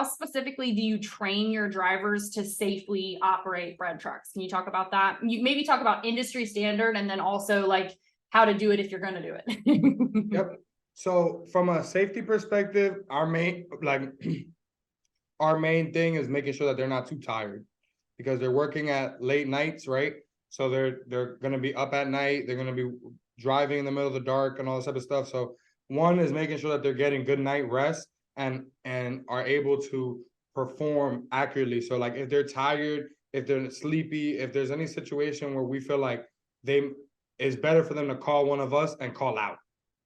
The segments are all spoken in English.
how specifically do you train your drivers to safely operate bread trucks? Can you talk about that? You maybe talk about industry standard and then also like how to do it if you're going to do it. Yep. So from a safety perspective, our main our main thing is making sure that they're not too tired, because they're working at late nights, right? So they're going to be up at night. They're going to be driving in the middle of the dark and all this type of stuff. So one is making sure that they're getting good night rest and are able to perform accurately. So like if they're tired, if they're sleepy, if there's any situation where we feel like it's better for them to call one of us and call out.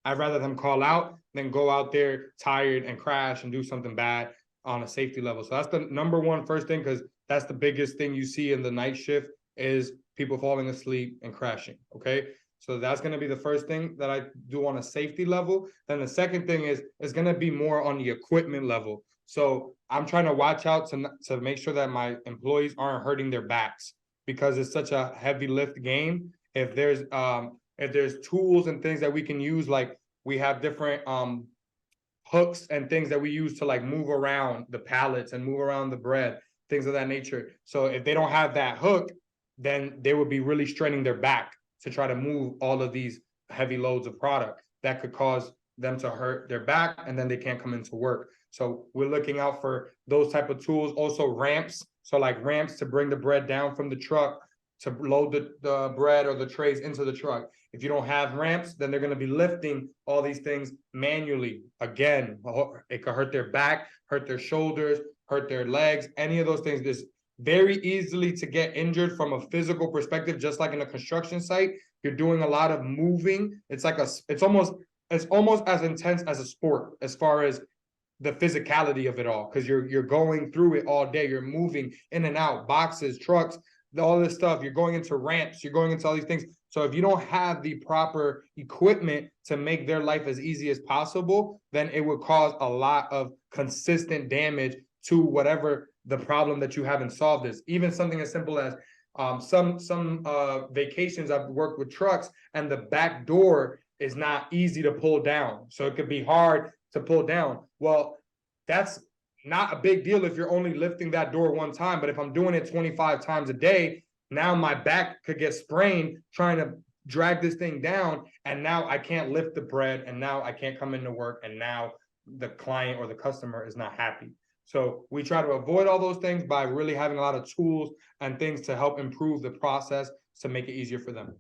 I'd rather them call out than go out there tired and crash and do something bad on a safety level. So that's the number one first thing, because that's the biggest thing you see in the night shift is people falling asleep and crashing. Okay. So that's going to be the first thing that I do on a safety level. Then the second thing is going to be more on the equipment level. So I'm trying to watch out to make sure that my employees aren't hurting their backs, because it's such a heavy lift game. If there's tools and things that we can use, like we have different hooks and things that we use to like move around the pallets and move around the bread, things of that nature. So if they don't have that hook, then they would be really straining their back to try to move all of these heavy loads of product that could cause them to hurt their back, and then they can't come into work. So we're looking out for those type of tools. Also ramps. So like ramps to bring the bread down from the truck to load the bread or the trays into the truck. If you don't have ramps, then they're going to be lifting all these things manually. Again, it could hurt their back, hurt their shoulders, hurt their legs, any of those things. There's very easily to get injured from a physical perspective, just like in a construction site. You're doing a lot of moving. It's almost as intense as a sport as far as the physicality of it all, because you're going through it all day. You're moving in and out, boxes, trucks, all this stuff. You're going into ramps, you're going into all these things. So if you don't have the proper equipment to make their life as easy as possible, then it would cause a lot of consistent damage to whatever the problem that you haven't solved is. Even something as simple as some vacations I've worked with trucks, and the back door is not easy to pull down. So it could be hard to pull down. Well, that's not a big deal if you're only lifting that door one time. But if I'm doing it 25 times a day, now my back could get sprained trying to drag this thing down. And now I can't lift the bread, and now I can't come into work. And now the client or the customer is not happy. So we try to avoid all those things by really having a lot of tools and things to help improve the process to make it easier for them.